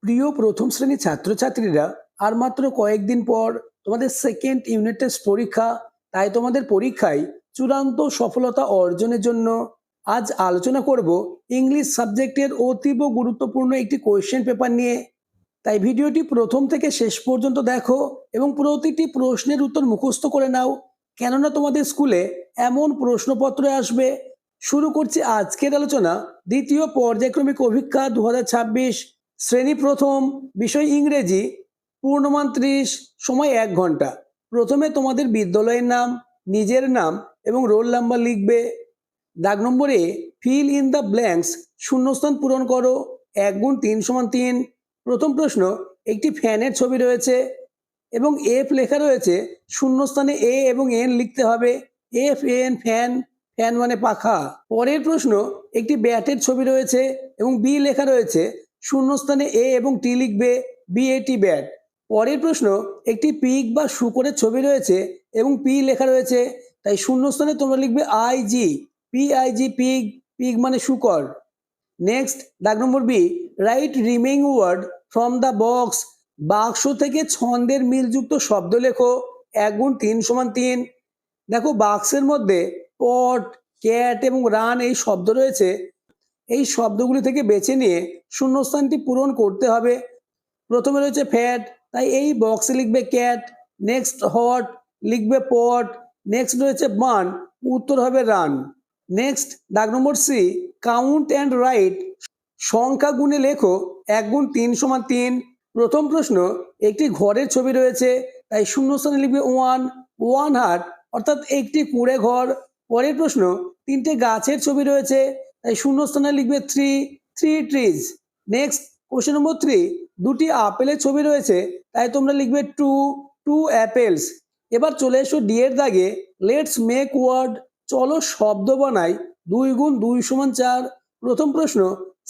প্রিয় প্রথম শ্রেণীর ছাত্রছাত্রীরা, আর মাত্র কয়েকদিন পর তোমাদের সেকেন্ড ইউনিট টেস্ট পরীক্ষা। তাই তোমাদের পরীক্ষায় চূড়ান্ত সফলতা অর্জনের জন্য আজ আলোচনা করব ইংলিশ সাবজেক্টের অতীব গুরুত্বপূর্ণ একটি কোয়েশ্চেন পেপার নিয়ে। তাই ভিডিওটি প্রথম থেকে শেষ পর্যন্ত দেখো এবং প্রতিটি প্রশ্নের উত্তর মুখস্থ করে নাও, কেননা তোমাদের স্কুলে এমন প্রশ্নপত্র আসবে। শুরু করছি আজকের আলোচনা। দ্বিতীয় পর্যায়ক্রমিক অভিজ্ঞতা 2026, শ্রেণী প্রথম, বিষয় ইংরেজি, পূর্ণমান 30, সময় 1 ঘন্টা। প্রথমে তোমাদের বিদ্যালয়ের নাম, নিজের নাম এবং রোল নাম্বার লিখবে। দাগ নম্বরে ফিল ইন দ্য ব্ল্যাঙ্কস, শূন্যস্থান পূরণ করো। 1 গুণ 3 সমান 3। প্রথম প্রশ্ন, একটি ফ্যানের ছবি রয়েছে এবং এফ লেখা রয়েছে, শূন্যস্থানে এ এবং এন লিখতে হবে। এফ এন ফ্যান, ফ্যান মানে পাখা। পরের প্রশ্ন, একটি ব্যাটের ছবি রয়েছে এবং বি লেখা রয়েছে, শূন্যস্থানে এ এবং টি লিখবে, বিএটি ব্যাট। পরের প্রশ্ন, একটি পিগ বা শূকরের ছবি রয়েছে এবং পি লেখা রয়েছে, তাই শূন্যস্থানে তোমরা লিখবে আইজি, পিআইজি পিগ, পিগ মানে শূকর। নেক্সট, দাগ নম্বর B, write remaining word from the box, বাক্স থেকে ছন্দের মিলযুক্ত শব্দ লেখো। 1 গুণ 3 সমান 3। দেখো বাক্সের মধ্যে পট, ক্যাট এবং রান এই শব্দ রয়েছে। এই শব্দগুলি থেকে বেছে নিয়ে শূন্যস্থানটি পূরণ করতে হবে। প্রথমে রয়েছে ফ্যাট, তাই এই বক্সে লিখবে ক্যাট। নেক্সট হট, লিখবে পট। নেক্সট রয়েছে বার্ন, উত্তর হবে রান। নেক্সট, দাগ number C, count and right, সংখ্যা গুণে লেখো। 1 গুণ 3 সমান 3। প্রথম প্রশ্ন, একটি ঘরের ছবি রয়েছে, তাই শূন্যস্থানে লিখবে ওয়ান হাট, অর্থাৎ একটি কুঁড়ে ঘর। পরের প্রশ্ন, 3টে গাছের ছবি রয়েছে, তাই শূন্যস্থানে লিখবে three trees. Next, question number 3, দুটি আপেলের ছবি রয়েছে, তাই তোমরা লিখবে টু অ্যাপেলস। এবার চলে এসো ডি এর দাগে, লেটস মেক ওয়ার্ড, চলো শব্দ বানাই। 2 গুণ 2 সমান 4। প্রথম প্রশ্ন,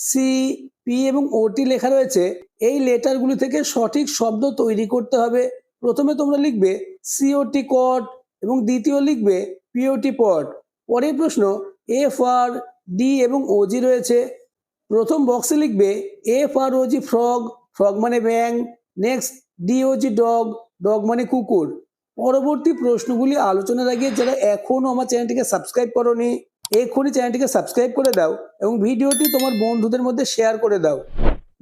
সি, পি এবং ওটি লেখা রয়েছে, এই লেটারগুলি থেকে সঠিক শব্দ তৈরি করতে হবে। প্রথমে তোমরা লিখবে সিওটি কট এবং দ্বিতীয় লিখবে পিওটি পট। পরের প্রশ্ন, এফ আর ডি এবং ওজি রয়েছে, প্রথম বক্সে লিখবে F R OG frog, frog মানে ব্যাং। নেক্সট, ডিওজি ডগ, ডগ মানে কুকুর। পরবর্তী প্রশ্নগুলি আলোচনার আগে যারা এখনো আমার চ্যানেলটিকে সাবস্ক্রাইব করোনি, এক্ষুনি চ্যানেলটিকে সাবস্ক্রাইব করে দাও এবং ভিডিওটি তোমার বন্ধুদের মধ্যে শেয়ার করে দাও।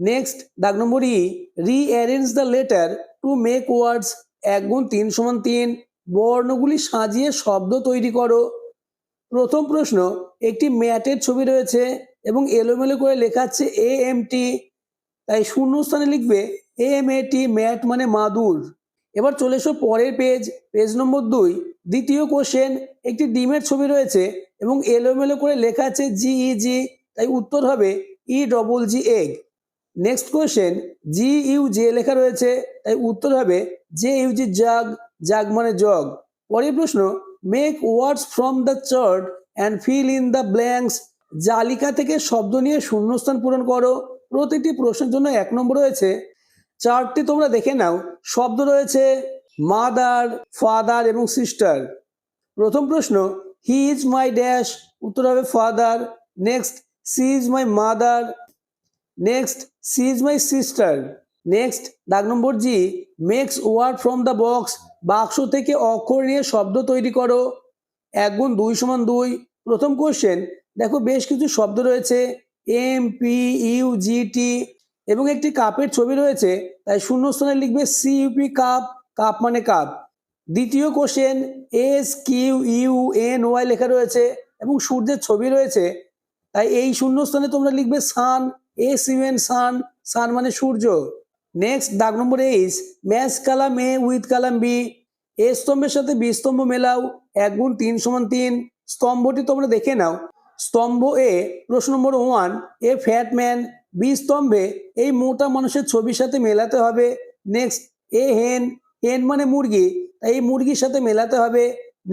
নেক্সট, দাগ নম্বর E, rearrange the letter to make words. 1 গুণ 3 সমান 3। বর্ণগুলি সাজিয়ে শব্দ তৈরি করো। প্রথম প্রশ্ন, একটি ম্যাটের ছবি রয়েছে এবং এলোমেলো করে লেখা আছে এএমটি, তাই শূন্যস্থানে লিখবে এএমএটি, ম্যাট মানে মাদুর। এবার চলে এসো পরের পেজ নম্বর 2, দ্বিতীয় কোশ্চেন, একটি ডিমের ছবি রয়েছে এবং এলোমেলো করে লেখা আছে জিইজি, তাই উত্তর হবে ই এগ। নেক্সট কোশ্চেন, জিইউজে লেখা রয়েছে, তাই উত্তর হবে জেইউজি জাগ, জাগ মানে জগ। পরের প্রশ্ন, make words from the chart and feel in the blanks, জালিকা থেকে শব্দ নিয়ে শূন্যস্থান পূরণ করো। প্রতিটি প্রশ্নের জন্য 1 নম্বর রয়েছে। চার্টটি তোমরা দেখে নাও। শব্দ রয়েছে মাদার, ফাদার এবং সিস্টার। প্রথম প্রশ্ন, হি ইজ মাই ড্যাশ, উত্তর হবে father. Next, she is my mother. Next, she is my sister. Next, দাগ নম্বর G, makes word from the box, বাক্স থেকে অক্ষর নিয়ে শব্দ তৈরি করো। 1 গুণ 2 সমান 2। প্রথম কোশ্চেন, দেখো বেশ কিছু শব্দ রয়েছে, M P U G T এবং একটি কাপের ছবি রয়েছে, তাই শূন্যস্থানে লিখবে সিইউপি কাপ, কাপ মানে কাপ। দ্বিতীয় question, S Q U N Y লেখা রয়েছে এবং সূর্যের ছবি রয়েছে, তাই এই শূন্যস্থানে তোমরা লিখবে সান, এস ইউএন সান, সান মানে সূর্য। নেক্সট, দাগ নম্বর H, match column A with column B, A স্তম্ভের সাথে বি স্তম্ভ মেলাও। 1 গুণ 3 সমান 3। স্তম্ভটি তোমরা দেখে নাও। স্তম্ভ এ, প্রশ্ন নম্বর 1, এ ফ্যাট ম্যান, বি স্তম্ভে এই মোটা মানুষের ছবির সাথে মেলাতে হবে। নেক্সট, এ হেন, হেন মানে মুরগি, তাই এই মুরগির সাথে মেলাতে হবে।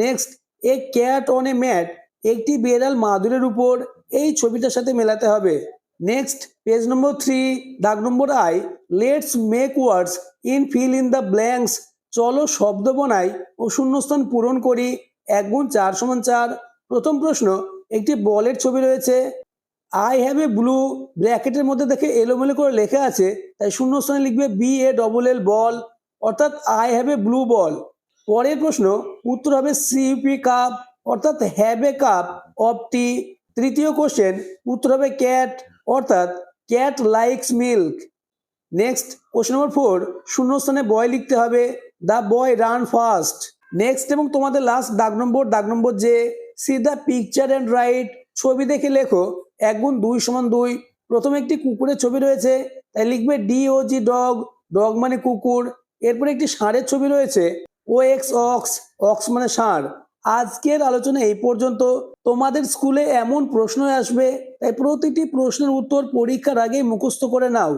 Next, a cat on a mat, একটি বেড়াল মাদুরের উপর, এই ছবিটার সাথে মেলাতে হবে। নেক্সট, পেজ নম্বর 3, দাগ নম্বর I, let's make words in fill in the blanks, চলো শব্দ বানাই ও শূন্যস্থান পূরণ করি। 1 গুণ 4 সমান 4। প্রথম প্রশ্ন, একটি বলের ছবি রয়েছে আই হ্যাভ এ ব্লু ব্র্যাকেটের মধ্যে দেখে এলোমেলো করে লেখা আছে, তাই শূন্যস্থানে লিখবে BALL বল, অর্থাৎ আই হ্যাভ এ ব্লু বল। পরের প্রশ্ন, উত্তর হবে সিইউপি কাপ, অর্থাৎ হ্যাভ এ কাপ অফ টি। তৃতীয় কোশ্চেন, উত্তর হবে ক্যাট, অর্থাৎ cat likes milk. Next question number 4, শূন্যস্থানে বয় লিখতে হবে, the boy run fast. Next এবং তোমাদের লাস্ট দাগ নম্বর যে, C the picture and right, ছবি দেখে লেখো 1 গুণ 2 সমান 2। প্রথমে একটি কুকুরের ছবি রয়েছে, তাই লিখবে DOG ডগ, ডগ মানে কুকুর। এরপরে একটি ষাঁড়ের ছবি রয়েছে, OX অক্স, অক্স মানে ষাঁড়। আজকের আলোচনা এই পর্যন্ত। তোমাদের স্কুলে এমন প্রশ্ন আসবে, তাই প্রতিটি প্রশ্নের উত্তর পরীক্ষার আগেই মুখস্থ করে নাও।